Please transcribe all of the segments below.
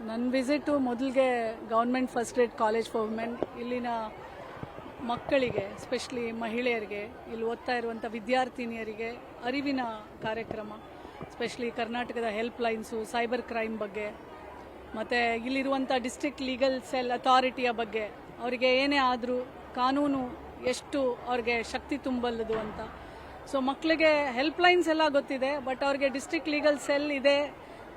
ನನ್ನ ವಿಸಿಟು ಮೊದಲಿಗೆ government first grade college for women. ಇಲ್ಲಿನ ಮಕ್ಕಳಿಗೆ, ಎಸ್ಪೆಷಲಿ ಮಹಿಳೆಯರಿಗೆ, ಇಲ್ಲಿ ಓದ್ತಾ ಇರುವಂಥ ವಿದ್ಯಾರ್ಥಿನಿಯರಿಗೆ ಅರಿವಿನ ಕಾರ್ಯಕ್ರಮ, ಎಸ್ಪೆಷಲಿ ಕರ್ನಾಟಕದ ಹೆಲ್ಪ್ ಲೈನ್ಸು, ಸೈಬರ್ ಕ್ರೈಮ್ ಬಗ್ಗೆ, ಮತ್ತು ಇಲ್ಲಿರುವಂಥ ಡಿಸ್ಟ್ರಿಕ್ಟ್ ಲೀಗಲ್ ಸೆಲ್ ಅಥಾರಿಟಿಯ ಬಗ್ಗೆ, ಅವರಿಗೆ ಏನೇ ಆದರೂ ಕಾನೂನು ಎಷ್ಟು ಅವ್ರಿಗೆ ಶಕ್ತಿ ತುಂಬಲ್ಲದು ಅಂತ. ಸೊ ಮಕ್ಕಳಿಗೆ ಹೆಲ್ಪ್ ಲೈನ್ಸ್ ಎಲ್ಲ ಗೊತ್ತಿದೆ, ಬಟ್ ಅವ್ರಿಗೆ ಡಿಸ್ಟ್ರಿಕ್ಟ್ ಲೀಗಲ್ ಸೆಲ್ ಇದೆ.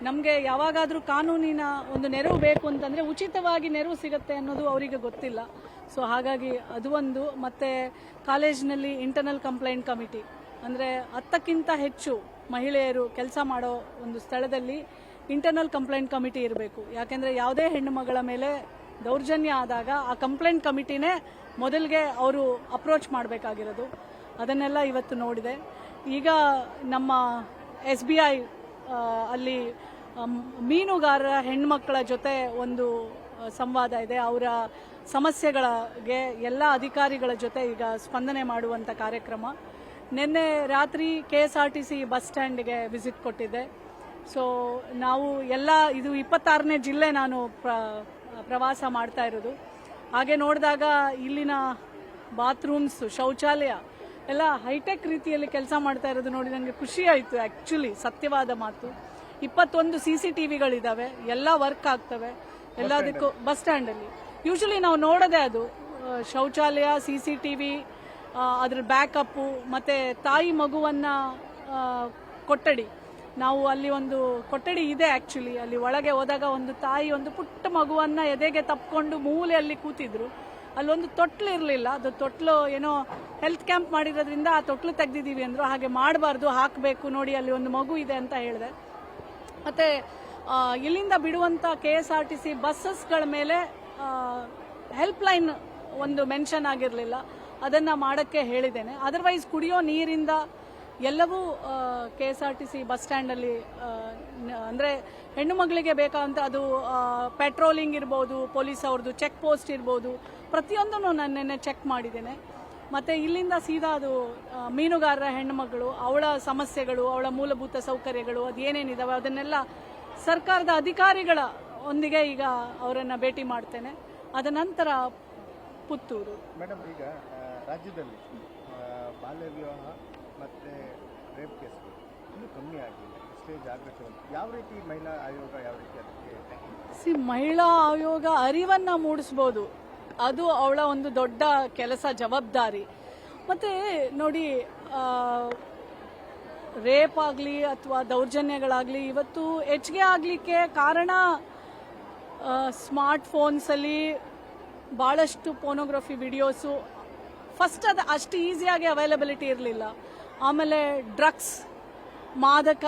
ನಮಗೆ ಯಾವಾಗಾದರೂ ಕಾನೂನಿನ ಒಂದು ನೆರವು ಬೇಕು ಅಂತಂದರೆ ಉಚಿತವಾಗಿ ನೆರವು ಸಿಗುತ್ತೆ ಅನ್ನೋದು ಅವರಿಗೆ ಗೊತ್ತಿಲ್ಲ. ಸೊ ಹಾಗಾಗಿ ಅದು ಒಂದು. ಮತ್ತು ಕಾಲೇಜಿನಲ್ಲಿ ಇಂಟರ್ನಲ್ ಕಂಪ್ಲೇಂಟ್ ಕಮಿಟಿ, ಅಂದರೆ 10ಕ್ಕಿಂತ ಹೆಚ್ಚು ಮಹಿಳೆಯರು ಕೆಲಸ ಮಾಡೋ ಒಂದು ಸ್ಥಳದಲ್ಲಿ ಇಂಟರ್ನಲ್ ಕಂಪ್ಲೇಂಟ್ ಕಮಿಟಿ ಇರಬೇಕು. ಯಾಕೆಂದರೆ ಯಾವುದೇ ಹೆಣ್ಣು ಮಗಳ ಮೇಲೆ ದೌರ್ಜನ್ಯ ಆದಾಗ ಆ ಕಂಪ್ಲೇಂಟ್ ಕಮಿಟಿನೇ ಮೊದಲಿಗೆ ಅವರು ಅಪ್ರೋಚ್ ಮಾಡಬೇಕಾಗಿರೋದು. ಅದನ್ನೆಲ್ಲ ಇವತ್ತು ನೋಡಿದೆ. ಈಗ ನಮ್ಮ SBI ಅಲ್ಲಿ ಮೀನುಗಾರರ ಹೆಣ್ಮಕ್ಕಳ ಜೊತೆ ಒಂದು ಸಂವಾದ ಇದೆ. ಅವರ ಸಮಸ್ಯೆಗಳಿಗೆ ಎಲ್ಲ ಅಧಿಕಾರಿಗಳ ಜೊತೆ ಈಗ ಸ್ಪಂದನೆ ಮಾಡುವಂಥ ಕಾರ್ಯಕ್ರಮ. ನಿನ್ನೆ ರಾತ್ರಿ KSRTC ಬಸ್ ಸ್ಟ್ಯಾಂಡ್ಗೆ ವಿಸಿಟ್ ಕೊಟ್ಟಿದ್ದೆ. ಸೊ ನಾವು ಎಲ್ಲ ಇದು 26ನೇ ಜಿಲ್ಲೆ ನಾನು ಪ್ರವಾಸ ಮಾಡ್ತಾ ಇರೋದು. ಹಾಗೆ ನೋಡಿದಾಗ ಇಲ್ಲಿನ ಬಾತ್ರೂಮ್ಸ್, ಶೌಚಾಲಯ ಎಲ್ಲ ಹೈಟೆಕ್ ರೀತಿಯಲ್ಲಿ ಕೆಲಸ ಮಾಡ್ತಾ ಇರೋದು ನೋಡಿ ನನಗೆ ಖುಷಿ ಆಯಿತು. ಆ್ಯಕ್ಚುಲಿ ಸತ್ಯವಾದ ಮಾತು. 21 CCTVಗಳಿದ್ದಾವೆ, ಎಲ್ಲ ವರ್ಕ್ ಆಗ್ತವೆ ಎಲ್ಲದಕ್ಕೂ. ಬಸ್ ಸ್ಟ್ಯಾಂಡಲ್ಲಿ ಯೂಶಲಿ ನಾವು ನೋಡೋದೇ ಅದು ಶೌಚಾಲಯ, CCTV, ಅದ್ರ ಬ್ಯಾಕಪ್ಪು, ಮತ್ತು ತಾಯಿ ಮಗುವನ್ನು ಕೊಠಡಿ. ನಾವು ಅಲ್ಲಿ ಒಂದು ಕೊಠಡಿ ಇದೆ ಆ್ಯಕ್ಚುಲಿ. ಅಲ್ಲಿ ಒಳಗೆ ಹೋದಾಗ ಒಂದು ತಾಯಿ ಒಂದು ಪುಟ್ಟ ಮಗುವನ್ನು ಎದೆಗೆ ತಪ್ಪಿಕೊಂಡು ಮೂಲೆಯಲ್ಲಿ ಕೂತಿದ್ರು. ಅಲ್ಲೊಂದು ತೊಟ್ಲು ಇರಲಿಲ್ಲ. ಅದು ತೊಟ್ಲು ಏನೋ ಹೆಲ್ತ್ ಕ್ಯಾಂಪ್ ಮಾಡಿರೋದ್ರಿಂದ ಆ ತೊಟ್ಲು ತೆಗ್ದಿದ್ದೀವಿ ಅಂದರು. ಹಾಗೆ ಮಾಡಬಾರ್ದು, ಹಾಕಬೇಕು, ನೋಡಿ ಅಲ್ಲಿ ಒಂದು ಮಗು ಇದೆ ಅಂತ ಹೇಳಿದೆ. ಮತ್ತು ಇಲ್ಲಿಂದ ಬಿಡುವಂಥ KSRTC ಬಸ್ಸಸ್ಗಳ ಮೇಲೆ ಹೆಲ್ಪ್ ಲೈನ್ ಒಂದು ಮೆನ್ಷನ್ ಆಗಿರಲಿಲ್ಲ, ಅದನ್ನು ಮಾಡೋಕ್ಕೆ ಹೇಳಿದ್ದೇನೆ. ಅದರ್ವೈಸ್ ಕುಡಿಯೋ ನೀರಿಂದ ಎಲ್ಲವೂ KSRTC ಬಸ್ ಸ್ಟ್ಯಾಂಡಲ್ಲಿ, ಅಂದರೆ ಹೆಣ್ಣು ಮಗಳಿಗೆ ಬೇಕಾದಂಥ ಅದು ಪೆಟ್ರೋಲಿಂಗ್ ಇರ್ಬೋದು, ಪೊಲೀಸ್ ಅವ್ರದ್ದು ಚೆಕ್ ಪೋಸ್ಟ್ ಇರ್ಬೋದು, ಪ್ರತಿಯೊಂದನ್ನು ನಾನು ನಿನ್ನೆ ಚೆಕ್ ಮಾಡಿದ್ದೇನೆ. ಮತ್ತು ಇಲ್ಲಿಂದ ಸೀದಾ ಅದು ಮೀನುಗಾರರ ಹೆಣ್ಣುಮಗಳು, ಅವಳ ಸಮಸ್ಯೆಗಳು, ಅವಳ ಮೂಲಭೂತ ಸೌಕರ್ಯಗಳು ಅದು ಏನೇನಿದಾವೆ ಅದನ್ನೆಲ್ಲ ಸರ್ಕಾರದ ಅಧಿಕಾರಿಗಳ ಒಂದಿಗೆ ಈಗ ಅವರನ್ನು ಭೇಟಿ ಮಾಡ್ತೇನೆ. ಅದ ನಂತರ ಪುತ್ತೂರು. ಮೇಡಮ್, ಈಗ ರಾಜ್ಯದಲ್ಲಿ ಬಾಲ್ಯ ವಿವಾಹ ಮತ್ತು ರೇಪ್ ಕೇಸ್ಗಳು ಇನ್ನೂ ಕಮ್ಮಿ ಆಗಿಲ್ಲ, ಎಷ್ಟೇ ಜಾಗೃತಿ. ಯಾವ ರೀತಿ ಮಹಿಳಾ ಆಯೋಗ ಯಾವ ರೀತಿ ಅದಕ್ಕೆ ಮಹಿಳಾ ಆಯೋಗ ಅರಿವನ್ನು ಮೂಡಿಸ್ಬೋದು, ಅದು ಅವಳ ಒಂದು ದೊಡ್ಡ ಕೆಲಸ, ಜವಾಬ್ದಾರಿ. ಮತ್ತು ನೋಡಿ, ರೇಪ್ ಆಗಲಿ ಅಥವಾ ದೌರ್ಜನ್ಯಗಳಾಗಲಿ ಇವತ್ತು ಹೆಚ್ಚಿಗೆ ಆಗಲಿಕ್ಕೆ ಕಾರಣ ಸ್ಮಾರ್ಟ್ಫೋನ್ಸಲ್ಲಿ ಭಾಳಷ್ಟು ಪೋರ್ನೋಗ್ರಫಿ ವಿಡಿಯೋಸು. ಫಸ್ಟ್ ಅದು ಅಷ್ಟು ಈಸಿಯಾಗಿ ಅವೈಲಬಿಲಿಟಿ ಇರಲಿಲ್ಲ. ಆಮೇಲೆ ಡ್ರಗ್ಸ್, ಮಾದಕ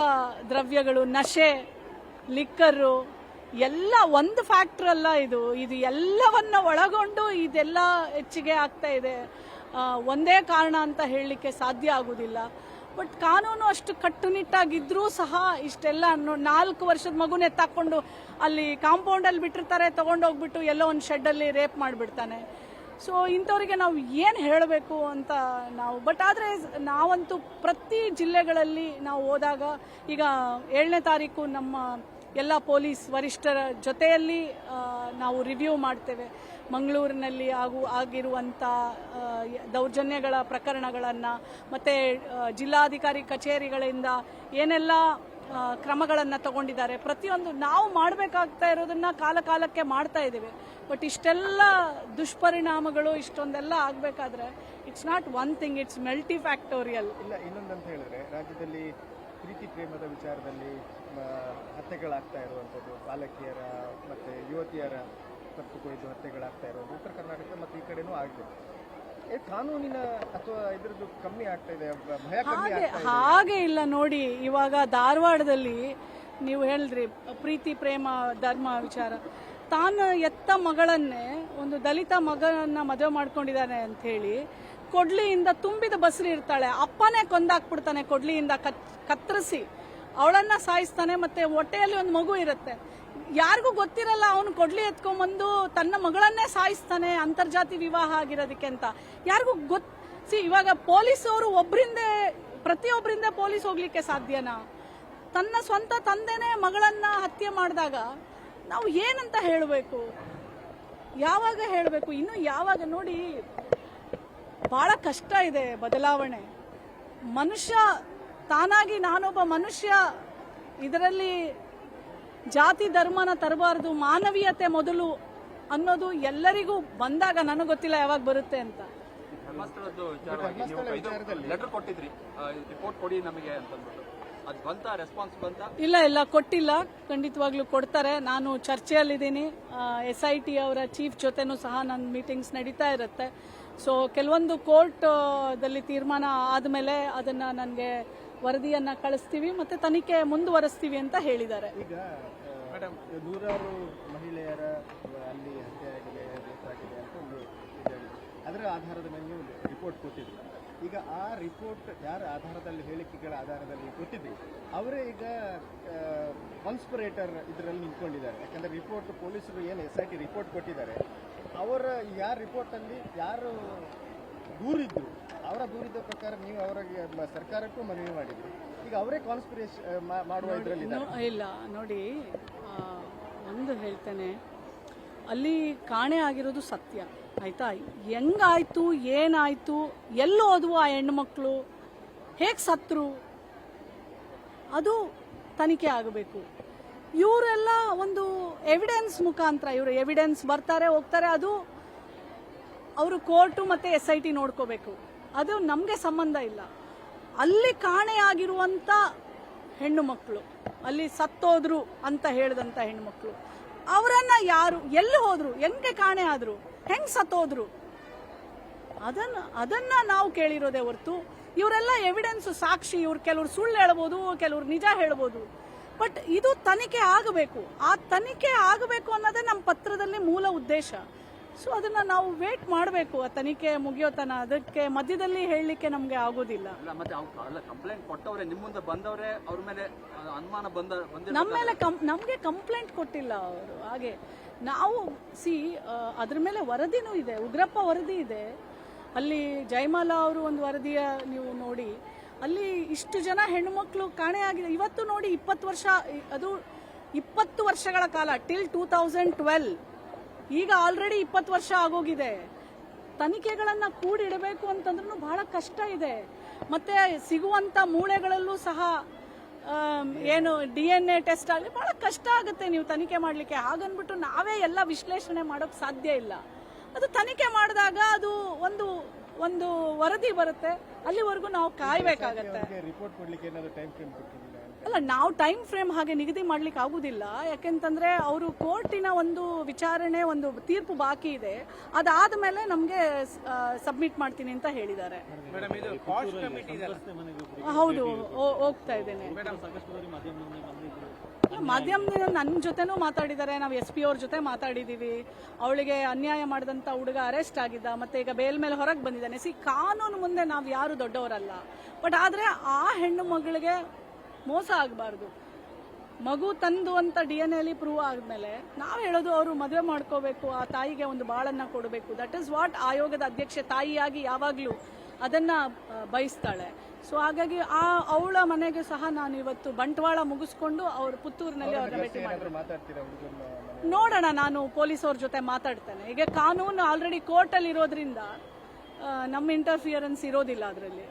ದ್ರವ್ಯಗಳು, ನಶೆ, ಲಿಕ್ಕರು ಎಲ್ಲ ಒಂದು ಫ್ಯಾಕ್ಟರ್ ಅಲ್ಲ. ಇದು ಎಲ್ಲವನ್ನ ಒಳಗೊಂಡು ಇದೆಲ್ಲ ಹೆಚ್ಚಿಗೆ ಆಗ್ತಾ ಇದೆ. ಒಂದೇ ಕಾರಣ ಅಂತ ಹೇಳಲಿಕ್ಕೆ ಸಾಧ್ಯ ಆಗುವುದಿಲ್ಲ. ಬಟ್ ಕಾನೂನು ಅಷ್ಟು ಕಟ್ಟುನಿಟ್ಟಾಗಿದ್ರೂ ಸಹ ಇಷ್ಟೆಲ್ಲ 4 ವರ್ಷದ ಮಗುನ ಎತ್ತಾಕೊಂಡು ಅಲ್ಲಿ ಕಾಂಪೌಂಡಲ್ಲಿ ಬಿಟ್ಟಿರ್ತಾರೆ, ತೊಗೊಂಡೋಗ್ಬಿಟ್ಟು ಎಲ್ಲೋ ಒಂದು ಶೆಡ್ಡಲ್ಲಿ ರೇಪ್ ಮಾಡಿಬಿಡ್ತಾನೆ. ಸೊ ಇಂಥವರಿಗೆ ನಾವು ಏನು ಹೇಳಬೇಕು ಅಂತ ನಾವು. ಬಟ್ ಆದರೆ ನಾವಂತೂ ಪ್ರತಿ ಜಿಲ್ಲೆಗಳಲ್ಲಿ ನಾವು ಹೋದಾಗ, ಈಗ 7ನೇ ತಾರೀಕು ನಮ್ಮ ಎಲ್ಲ ಪೊಲೀಸ್ ವರಿಷ್ಠರ ಜೊತೆಯಲ್ಲಿ ನಾವು ರಿವ್ಯೂ ಮಾಡ್ತೇವೆ. ಮಂಗಳೂರಿನಲ್ಲಿ ಆಗಿರುವಂಥ ದೌರ್ಜನ್ಯಗಳ ಪ್ರಕರಣಗಳನ್ನು, ಮತ್ತು ಜಿಲ್ಲಾಧಿಕಾರಿ ಕಚೇರಿಗಳಿಂದ ಏನೆಲ್ಲ ಕ್ರಮಗಳನ್ನು ತಗೊಂಡಿದ್ದಾರೆ, ಪ್ರತಿಯೊಂದು ನಾವು ಮಾಡಬೇಕಾಗ್ತಾ ಇರೋದನ್ನು ಕಾಲಕ್ಕೆ ಮಾಡ್ತಾ ಇದ್ದೇವೆ. ಬಟ್ ಇಷ್ಟೆಲ್ಲ ದುಷ್ಪರಿಣಾಮಗಳು ಇಷ್ಟೊಂದೆಲ್ಲ ಆಗಬೇಕಾದ್ರೆ it's not one thing, it's multi factorial. ಇಲ್ಲ, ಇನ್ನೊಂದಂತ ಹೇಳಿದ್ರೆ ರಾಜ್ಯದಲ್ಲಿ ಪ್ರೀತಿ ಪ್ರೇಮದ ವಿಚಾರದಲ್ಲಿ ಹತ್ಯೆಗಳಾಗ್ತಾ ಇರುವಂಥದ್ದು, ಬಾಲಕಿಯರ ಮತ್ತು ಯುವತಿಯರ ಕತ್ತು ಕೊಯ್ದು ಹತ್ಯೆಗಳಾಗ್ತಾ ಇರೋದು ಉತ್ತರ ಕರ್ನಾಟಕ ಮತ್ತು ಈ ಕಡೆನೂ ಆಗಿದೆ. ಕಾನೂನಿನ ಅಥವಾ ಇದರದ್ದು ಕಮ್ಮಿ ಆಗ್ತಾ ಇದೆ, ಭಯ ಕಮ್ಮಿ ಆಗ್ತಾ ಇದೆ. ಹಾಗೆ ಇಲ್ಲ ನೋಡಿ, ಇವಾಗ ಧಾರವಾಡದಲ್ಲಿ ನೀವು ಹೇಳಿದ್ರಿ ಪ್ರೀತಿ ಪ್ರೇಮ ಧರ್ಮ ವಿಚಾರ. ತಾನು ಎತ್ತ ಮಗಳನ್ನೇ ಒಂದು ದಲಿತ ಮಗನನ್ನ ಮದುವೆ ಮಾಡ್ಕೊಂಡಿದ್ದಾನೆ ಅಂತ ಹೇಳಿ ಕೊಡ್ಲಿಯಿಂದ ತುಂಬಿದ ಬಸ್ರಿ ಇರ್ತಾಳೆ, ಅಪ್ಪನೇ ಕೊಂದಾಕ್ಬಿಡ್ತಾನೆ, ಕೊಡ್ಲಿಯಿಂದ ಕತ್ತರಿಸಿ ಅವಳನ್ನ ಸಾಯಿಸ್ತಾನೆ. ಮತ್ತೆ ಹೊಟ್ಟೆಯಲ್ಲಿ ಒಂದು ಮಗು ಇರುತ್ತೆ, ಯಾರಿಗೂ ಗೊತ್ತಿರಲ್ಲ, ಅವನು ಕೊಡ್ಲಿ ಎತ್ಕೊಂಡ್ಬಂದು ತನ್ನ ಮಗಳನ್ನೇ ಸಾಯಿಸ್ತಾನೆ ಅಂತರ್ಜಾತಿ ವಿವಾಹ ಆಗಿರೋದಕ್ಕೆ ಅಂತ. ಯಾರಿಗೂ ಇವಾಗ ಪೊಲೀಸ್ ಅವರು ಪ್ರತಿಯೊಬ್ಬರಿಂದ ಪೊಲೀಸ್ ಹೋಗ್ಲಿಕ್ಕೆ ಸಾಧ್ಯನಾ? ತನ್ನ ಸ್ವಂತ ತಂದೆನೇ ಮಗಳನ್ನ ಹತ್ಯೆ ಮಾಡಿದಾಗ ನಾವು ಏನಂತ ಹೇಳಬೇಕು, ಯಾವಾಗ ಹೇಳಬೇಕು, ಇನ್ನು ಯಾವಾಗ ನೋಡಿ ಬಹಳ ಕಷ್ಟ ಇದೆ ಬದಲಾವಣೆ. ಮನುಷ್ಯ ತಾನಾಗಿ ನಾನೊಬ್ಬ ಮನುಷ್ಯ ಇದರಲ್ಲಿ ಜಾತಿ ಧರ್ಮನ ತರಬಾರ್ದು, ಮಾನವೀಯತೆ ಮೊದಲು ಅನ್ನೋದು ಎಲ್ಲರಿಗೂ ಬಂದಾಗ ನನಗೆ ಗೊತ್ತಿಲ್ಲ ಯಾವಾಗ ಬರುತ್ತೆ ಅಂತ. ಧರ್ಮಸ್ಥಳದ್ದು ವಿಚಾರವಾಗಿ ನೀವು ಲೆಟರ್ ಕೊಟ್ಟಿದ್ರಿ, ರಿಪೋರ್ಟ್ ಕೊಡಿ ನಮಗೆ ಅಂತಂದ್ಬಿಟ್ಟು, ಅದು ಬಂತ ರೆಸ್ಪಾನ್ಸ್ ಬಂತ? ಇಲ್ಲ ಕೊಟ್ಟಿಲ್ಲ, ಖಂಡಿತವಾಗ್ಲೂ ಕೊಡ್ತಾರೆ. ನಾನು ಚರ್ಚೆಯಲ್ಲಿದ್ದೀನಿ. SIT ಅವರ ಚೀಫ್ ಜೊತೆನೂ ಸಹ ನನ್ನ ಮೀಟಿಂಗ್ಸ್ ನಡೀತಾ ಇರುತ್ತೆ. ಸೊ ಕೆಲವೊಂದು ಕೋರ್ಟ್ದಲ್ಲಿ ತೀರ್ಮಾನ ಆದಮೇಲೆ ಅದನ್ನು ನನಗೆ ವರದಿಯನ್ನು ಕಳಿಸ್ತೀವಿ ಮತ್ತು ತನಿಖೆ ಮುಂದುವರಿಸ್ತೀವಿ ಅಂತ ಹೇಳಿದ್ದಾರೆ. ಈಗ ನೂರಾರು ಮಹಿಳೆಯರ ಅಲ್ಲಿ ಹತ್ಯೆ ಆಗಿದೆ, ರೇಪ್ ಆಗಿದೆ ಅಂತ ಒಂದು ಇದಾಗಿದೆ. ಅದರ ಆಧಾರದ ಮೇಲೆ ನೀವು ರಿಪೋರ್ಟ್ ಕೊಟ್ಟಿದ್ರಿ. ಈಗ ಆ ರಿಪೋರ್ಟ್ ಯಾರ ಆಧಾರದಲ್ಲಿ, ಹೇಳಿಕೆಗಳ ಆಧಾರದಲ್ಲಿ ಕೊಟ್ಟಿದ್ರಿ, ಅವರೇ ಈಗ ಕಾನ್ಸ್ಪಿರೇಟರ್ ಇದರಲ್ಲಿ ನಿಂತ್ಕೊಂಡಿದ್ದಾರೆ. ಯಾಕಂದರೆ ರಿಪೋರ್ಟ್ ಪೊಲೀಸರು ಏನು SIT ರಿಪೋರ್ಟ್ ಕೊಟ್ಟಿದ್ದಾರೆ, ಅವರ ಯಾರ ರಿಪೋರ್ಟಲ್ಲಿ ಯಾರು ದೂರಿದ್ರು, ಅವರ ದೂರಿದ್ದ ಪ್ರಕಾರ ನೀವು ಅವರಿಗೆ ಸರ್ಕಾರಕ್ಕೂ ಮನವಿ ಮಾಡಿದ್ರಿ. ಈಗ ಅವರೇ ಕಾನ್ಸ್ಪಿರೇಷನ್ ಮಾಡುವ ಇದರಲ್ಲಿ ಇಲ್ಲ ನೋಡಿ, ಒಂದು ಹೇಳ್ತೇನೆ, ಅಲ್ಲಿ ಕಾಣೆ ಆಗಿರೋದು ಸತ್ಯ ಆಯ್ತಾ. ಹೆಂಗಾಯ್ತು, ಏನಾಯ್ತು, ಎಲ್ಲಿ ಹೋದ್ವು ಆ ಹೆಣ್ಮಕ್ಳು, ಹೇಗೆ ಸತ್ರು, ಅದು ತನಿಖೆ ಆಗಬೇಕು. ಇವರೆಲ್ಲ ಒಂದು ಎವಿಡೆನ್ಸ್ ಮುಖಾಂತರ, ಇವರು ಎವಿಡೆನ್ಸ್ ಬರ್ತಾರೆ ಹೋಗ್ತಾರೆ, ಅದು ಅವರು ಕೋರ್ಟು ಮತ್ತು SIT ನೋಡ್ಕೋಬೇಕು. ಅದು ನಮಗೆ ಸಂಬಂಧ ಇಲ್ಲ. ಅಲ್ಲಿ ಕಾಣೆಯಾಗಿರುವಂಥ ಹೆಣ್ಣು ಮಕ್ಕಳು, ಅಲ್ಲಿ ಸತ್ತೋದ್ರು ಅಂತ ಹೇಳಿದಂಥ ಹೆಣ್ಣುಮಕ್ಕಳು, ಅವರನ್ನ ಯಾರು, ಎಲ್ಲಿ ಹೋದ್ರು, ಹೆಂಗೆ ಕಾಣೆ ಆದ್ರು, ಹೆಂಗೆ ಸತ್ತೋದ್ರು, ಅದನ್ನ ನಾವು ಕೇಳಿರೋದೇ ಹೊರತು ಇವರೆಲ್ಲ ಎವಿಡೆನ್ಸ್, ಸಾಕ್ಷಿ, ಇವ್ರು ಕೆಲವ್ರು ಸುಳ್ಳು ಹೇಳ್ಬೋದು, ಕೆಲವ್ರು ನಿಜ ಹೇಳ್ಬೋದು. ಬಟ್ ಇದು ತನಿಖೆ ಆಗಬೇಕು. ಆ ತನಿಖೆ ಆಗಬೇಕು ಅನ್ನೋದೇ ನಮ್ಮ ಪತ್ರದಲ್ಲಿ ಮೂಲ ಉದ್ದೇಶ. ಸೊ ಅದನ್ನ ನಾವು ವೇಟ್ ಮಾಡಬೇಕು, ಆ ತನಿಖೆ ಮುಗಿಯೋತನ. ಅದಕ್ಕೆ ಮಧ್ಯದಲ್ಲಿ ಹೇಳಲಿಕ್ಕೆ ನಮಗೆ ಆಗೋದಿಲ್ಲ. ಮತ್ತೆ ಕಂಪ್ಲೇಂಟ್ ಕೊಟ್ಟವ್ರೆ, ನಿಮ್ಮ ಮುಂದೆ ಬಂದವ್ರೆ, ಅವ್ರ ಮೇಲೆ ಅನುಮಾನ ನಮ್ಮ ಮೇಲೆ ನಮಗೆ ಕಂಪ್ಲೇಂಟ್ ಕೊಟ್ಟಿಲ್ಲ ಅವರು. ಹಾಗೆ ನಾವು ಅದ್ರ ಮೇಲೆ ವರದಿನೂ ಇದೆ, ಉಗ್ರಪ್ಪ ವರದಿ ಇದೆ. ಅಲ್ಲಿ ಜಯಮಾಲಾ ಅವರು ಒಂದು ವರದಿಯ ನೀವು ನೋಡಿ, ಅಲ್ಲಿ ಇಷ್ಟು ಜನ ಹೆಣ್ಣುಮಕ್ಕಳು ಕಾಣೆಯಾಗಿದೆ. ಇವತ್ತು ನೋಡಿ 20 ವರ್ಷ, ಅದು 20 ವರ್ಷಗಳ ಕಾಲ, ಟಿಲ್ 2012. ಈಗ ಆಲ್ರೆಡಿ 20 ವರ್ಷ ಆಗೋಗಿದೆ. ತನಿಖೆಗಳನ್ನು ಕೂಡಿಡಬೇಕು ಅಂತಂದ್ರೂ ಬಹಳ ಕಷ್ಟ ಇದೆ. ಮತ್ತೆ ಸಿಗುವಂತ ಮೂಳೆಗಳಲ್ಲೂ ಸಹ ಏನು DNA ಟೆಸ್ಟ್ ಆಗಲಿ ಬಹಳ ಕಷ್ಟ ಆಗುತ್ತೆ ನೀವು ತನಿಖೆ ಮಾಡಲಿಕ್ಕೆ. ಹಾಗನ್ಬಿಟ್ಟು ನಾವೇ ಎಲ್ಲ ವಿಶ್ಲೇಷಣೆ ಮಾಡೋಕೆ ಸಾಧ್ಯ ಇಲ್ಲ. ಅದು ತನಿಖೆ ಮಾಡಿದಾಗ ಅದು ಒಂದು ವರದಿ ಬರುತ್ತೆ, ಅಲ್ಲಿವರೆಗೂ ನಾವು ಕಾಯ್ಬೇಕಾಗತ್ತೆ. ರಿಪೋರ್ಟ್ ಕೊಡ್ಲಿಕ್ಕೆ ಏನಾದರೂ ಟೈಮ್ ಫ್ರೇಮ್ ಕೊಟ್ಟಿಲ್ಲ? ಅಲ್ಲ, ನಾವು ಟೈಮ್ ಫ್ರೇಮ್ ಹಾಗೆ ನಿಗದಿ ಮಾಡ್ಲಿಕ್ಕೆ ಆಗುದಿಲ್ಲ. ಯಾಕೆಂತಂದ್ರೆ ಅವರು ಕೋರ್ಟಿನ ಒಂದು ವಿಚಾರಣೆ, ಒಂದು ತೀರ್ಪು ಬಾಕಿ ಇದೆ. ಅದಾದ್ಮೇಲೆ ನಮ್ಗೆ ಸಬ್ಮಿಟ್ ಮಾಡ್ತೀನಿ ಅಂತ ಹೇಳಿದ್ದಾರೆ. ಹೌದು, ಹೋಗ್ತಾ ಇದ್ದೇನೆ. ಮಾಧ್ಯಮದಿಂದ ನನ್ನ ಜೊತೆನೂ ಮಾತಾಡಿದ್ದಾರೆ. ನಾವು SP ಅವ್ರ ಜೊತೆ ಮಾತಾಡಿದೀವಿ. ಅವಳಿಗೆ ಅನ್ಯಾಯ ಮಾಡಿದಂತ ಹುಡುಗ ಅರೆಸ್ಟ್ ಆಗಿದ್ದ, ಮತ್ತೆ ಈಗ ಬೇಲ್ ಮೇಲೆ ಹೊರಗೆ ಬಂದಿದ್ದಾನೆ. ಕಾನೂನು ಮುಂದೆ ನಾವು ಯಾರು ದೊಡ್ಡವರಲ್ಲ. ಬಟ್ ಆದ್ರೆ ಆ ಹೆಣ್ಣು ಮಗಳಿಗೆ ಮೋಸ ಆಗಬಾರ್ದು. ಮಗು ತಂದು ಅಂತ DNA ಅಲ್ಲಿ ಪ್ರೂವ್ ಆದ್ಮೇಲೆ ನಾವು ಹೇಳೋದು ಅವರು ಮದುವೆ ಮಾಡ್ಕೋಬೇಕು, ಆ ತಾಯಿಗೆ ಒಂದು ಬಾಳನ್ನ ಕೊಡಬೇಕು. ದಟ್ ಇಸ್ ವಾಟ್ ಆಯೋಗದ ಅಧ್ಯಕ್ಷೆ ತಾಯಿಯಾಗಿ ಯಾವಾಗ್ಲೂ ಅದನ್ನ ಬಯಸ್ತಾಳೆ. ಸೊ ಹಾಗಾಗಿ ಅವಳ ಮನೆಗೆ ಸಹ ನಾನು ಇವತ್ತು ಬಂಟ್ವಾಳ ಮುಗಿಸ್ಕೊಂಡು ಅವ್ರ ಪುತ್ತೂರಿನಲ್ಲಿ ಅವ್ರನ್ನ ಭೇಟಿ ಮಾಡ್ತೀನಿ. ನೋಡೋಣ, ನಾನು ಪೊಲೀಸ್ ಅವ್ರ ಜೊತೆ ಮಾತಾಡ್ತೇನೆ. ಈಗ ಕಾನೂನು ಆಲ್ರೆಡಿ ಕೋರ್ಟಲ್ಲಿ ಇರೋದ್ರಿಂದ ನಮ್ಮ ಇಂಟರ್ಫಿಯರೆನ್ಸ್ ಇರೋದಿಲ್ಲ ಅದರಲ್ಲಿ.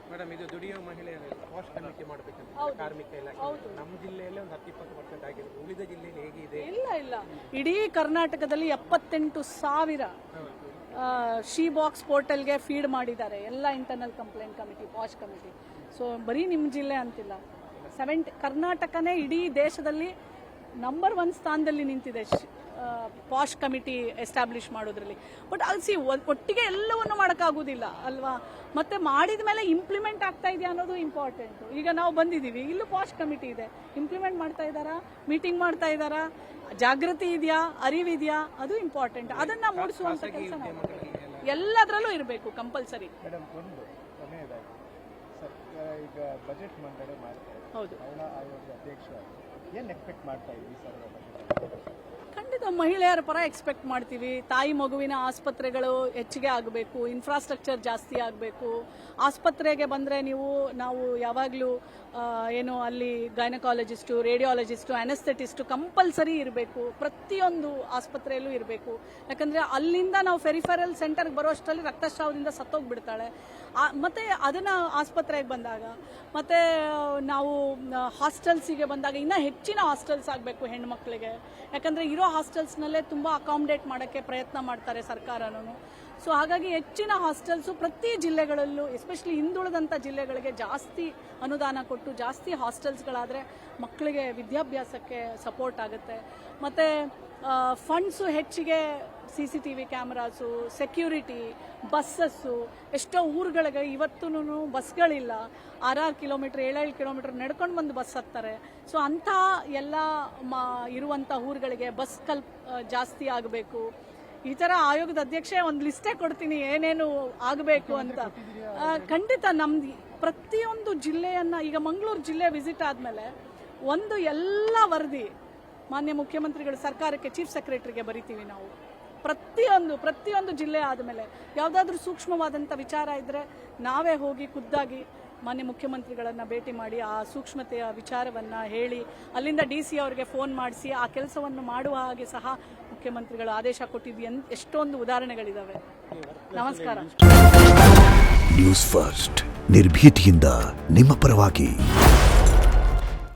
ಮೇಡಮ್, ಇದು ದುಡಿಯುವ ಮಹಿಳೆಯರು ಪಾಶ್ ಕಮಿಟಿ ಮಾಡಬೇಕಂತ ಕಾರ್ಮಿಕ ಇಲಾಖೆ ನಮ್ಮ ಜಿಲ್ಲೆಯಲ್ಲಿ ಒಂದು 10-20% ಆಗಿದೆ. ಉಳಿದ ಜಿಲ್ಲೆಯಲ್ಲಿ ಹೇಗಿದೆ? ಇಲ್ಲ, ಇಡೀ ಕರ್ನಾಟಕದಲ್ಲಿ 78,000 ಶಿ ಬಾಕ್ಸ್ ಪೋರ್ಟಲ್ಗೆ ಫೀಡ್ ಮಾಡಿದ್ದಾರೆ ಎಲ್ಲ internal complaint committee, posh committee. So ಬರೀ ನಿಮ್ಮ ಜಿಲ್ಲೆ ಅಂತಿಲ್ಲ, ಕರ್ನಾಟಕನೇ ಇಡೀ ದೇಶದಲ್ಲಿ ನಂಬರ್ 1 ಸ್ಥಾನದಲ್ಲಿ ನಿಂತಿದೆ ಪಾಶ್ ಕಮಿಟಿ ಎಸ್ಟಾಬ್ಲಿಷ್ ಮಾಡೋದ್ರಲ್ಲಿ. ಬಟ್ ಅಲ್ಲಿ ಒಟ್ಟಿಗೆ ಎಲ್ಲವನ್ನು ಮಾಡೋಕ್ಕಾಗೋದಿಲ್ಲ ಅಲ್ವಾ. ಮತ್ತೆ ಮಾಡಿದ ಮೇಲೆ ಇಂಪ್ಲಿಮೆಂಟ್ ಆಗ್ತಾ ಇದೆಯಾ ಅನ್ನೋದು ಇಂಪಾರ್ಟೆಂಟ್. ಈಗ ನಾವು ಬಂದಿದ್ದೀವಿ, ಇಲ್ಲೂ ಪಾಶ್ ಕಮಿಟಿ ಇದೆ, ಇಂಪ್ಲಿಮೆಂಟ್ ಮಾಡ್ತಾ ಇದ್ದಾರಾ, ಮೀಟಿಂಗ್ ಮಾಡ್ತಾ ಇದ್ದಾರಾ, ಜಾಗೃತಿ ಇದೆಯಾ, ಅರಿವಿದೆಯಾ, ಅದು ಇಂಪಾರ್ಟೆಂಟ್. ಅದನ್ನ ಮೂಡಿಸುವಂತ ಕೆಲಸ ಎಲ್ಲದರಲ್ಲೂ ಇರಬೇಕು, ಕಂಪಲ್ಸರಿ. ಮೇಡಮ್, ಒಂದು ಕೊನೆಯದಾಗಿ ಸರ್ಕಾರ ಈಗ ಬಜೆಟ್ ಮಂಡನೆ ಮಾಡ್ತಾರೆ. ಹೌದು, ಮಹಿಳಾ ಆಯೋಗದ ಅಧ್ಯಕ್ಷ ಏನು ಎಕ್ಸ್ಪೆಕ್ಟ್ ಮಾಡ್ತಾ ಇದ್ದೀವಿ ಸರ್? ಖಂಡಿತ ಮಹಿಳೆಯರ ಪರ ಎಕ್ಸ್ಪೆಕ್ಟ್ ಮಾಡ್ತೀವಿ. ತಾಯಿ ಮಗುವಿನ ಆಸ್ಪತ್ರೆಗಳು ಹೆಚ್ಚಿಗೆ ಆಗಬೇಕು, ಇನ್ಫ್ರಾಸ್ಟ್ರಕ್ಚರ್ ಜಾಸ್ತಿ ಆಗಬೇಕು. ಆಸ್ಪತ್ರೆಗೆ ಬಂದರೆ ನಾವು ಯಾವಾಗಲೂ ಏನು ಅಲ್ಲಿ ಗೈನಕಾಲಜಿಸ್ಟು, ರೇಡಿಯಾಲಜಿಸ್ಟು, ಅನೆಸ್ಥೆಟಿಸ್ಟು ಕಂಪಲ್ಸರಿ ಇರಬೇಕು, ಪ್ರತಿಯೊಂದು ಆಸ್ಪತ್ರೆಯಲ್ಲೂ ಇರಬೇಕು. ಯಾಕಂದರೆ ಅಲ್ಲಿಂದ ನಾವು ಫೆರಿಫೆರಲ್ ಸೆಂಟರ್ಗೆ ಬರೋಷ್ಟರಲ್ಲಿ ರಕ್ತಸ್ರಾವದಿಂದ ಸತ್ತೋಗ್ಬಿಡ್ತಾಳೆ. ಮತ್ತು ಅದನ್ನು ಆಸ್ಪತ್ರೆಗೆ ಬಂದಾಗ, ಮತ್ತು ನಾವು ಹಾಸ್ಟೆಲ್ಸಿಗೆ ಬಂದಾಗ ಇನ್ನೂ ಹೆಚ್ಚಿನ ಹಾಸ್ಟೆಲ್ಸ್ ಆಗಬೇಕು ಹೆಣ್ಮಕ್ಳಿಗೆ. ಯಾಕಂದರೆ ಇರೋ ಹಾಸ್ಟೆಲ್ಸ್ನಲ್ಲೇ ತುಂಬ ಅಕಾಮಿಡೇಟ್ ಮಾಡೋಕ್ಕೆ ಪ್ರಯತ್ನ ಮಾಡ್ತಾರೆ ಸರ್ಕಾರನೂ. ಸೊ ಹಾಗಾಗಿ ಹೆಚ್ಚಿನ ಹಾಸ್ಟೆಲ್ಸು ಪ್ರತಿ ಜಿಲ್ಲೆಗಳಲ್ಲೂ, ಎಸ್ಪೆಷಲಿ ಹಿಂದುಳಿದಂಥ ಜಿಲ್ಲೆಗಳಿಗೆ ಜಾಸ್ತಿ ಅನುದಾನ ಕೊಟ್ಟು ಜಾಸ್ತಿ ಹಾಸ್ಟೆಲ್ಸ್ಗಳಾದರೆ ಮಕ್ಕಳಿಗೆ ವಿದ್ಯಾಭ್ಯಾಸಕ್ಕೆ ಸಪೋರ್ಟ್ ಆಗುತ್ತೆ. ಮತ್ತು ಫಂಡ್ಸು ಹೆಚ್ಚಿಗೆ CCTV ಕ್ಯಾಮ್ರಾಸು, ಸೆಕ್ಯೂರಿಟಿ, ಬಸ್ಸಸ್ಸು. ಎಷ್ಟೋ ಊರುಗಳಿಗೆ ಇವತ್ತೂ ಬಸ್ಗಳಿಲ್ಲ, 6 ಕಿಲೋಮೀಟ್ರ್ 7 ಕಿಲೋಮೀಟ್ರ್ ನಡ್ಕೊಂಡು ಬಂದು ಬಸ್ ಹತ್ತಾರೆ. ಸೊ ಅಂಥ ಎಲ್ಲ ಇರುವಂಥ ಊರುಗಳಿಗೆ ಬಸ್ ಜಾಸ್ತಿ ಆಗಬೇಕು. ಈ ಥರ ಆಯೋಗದ ಅಧ್ಯಕ್ಷೆ ಒಂದು ಲಿಸ್ಟೇ ಕೊಡ್ತೀನಿ ಏನೇನು ಆಗಬೇಕು ಅಂತ. ಖಂಡಿತ ನಮ್ದು ಪ್ರತಿಯೊಂದು ಜಿಲ್ಲೆಯನ್ನು, ಈಗ ಮಂಗಳೂರು ಜಿಲ್ಲೆ ವಿಸಿಟ್ ಆದಮೇಲೆ ಒಂದು ಎಲ್ಲ ವರದಿ ಮಾನ್ಯ ಮುಖ್ಯಮಂತ್ರಿಗಳು ಸರ್ಕಾರಕ್ಕೆ, ಚೀಫ್ ಸೆಕ್ರೆಟರಿಗೆ ಬರಿತೀವಿ ನಾವು. ಪ್ರತಿಯೊಂದು ಜಿಲ್ಲೆ ಆದಮೇಲೆ ಯಾವುದಾದ್ರೂ ಸೂಕ್ಷ್ಮವಾದಂಥ ವಿಚಾರ ಇದ್ದರೆ ನಾವೇ ಹೋಗಿ ಖುದ್ದಾಗಿ ಮಾನ್ಯ ಮುಖ್ಯಮಂತ್ರಿಗಳನ್ನು ಭೇಟಿ ಮಾಡಿ ಆ ಸೂಕ್ಷ್ಮತೆಯ ವಿಚಾರವನ್ನು ಹೇಳಿ, ಅಲ್ಲಿಂದ DC ಅವರಿಗೆ ಫೋನ್ ಮಾಡಿಸಿ ಆ ಕೆಲಸವನ್ನು ಮಾಡುವ ಹಾಗೆ ಸಹ ಮುಖ್ಯಮಂತ್ರಿಗಳು ಆದೇಶ ಕೊಟ್ಟಿದ್ದು ಎಷ್ಟೊಂದು ಉದಾಹರಣೆಗಳಿದ್ದಾವೆ. ನಮಸ್ಕಾರ. ನ್ಯೂಸ್ ಫಸ್ಟ್ ನಿರ್ಭೀತಿಯಿಂದ ನಿಮ್ಮ ಪರವಾಗಿ.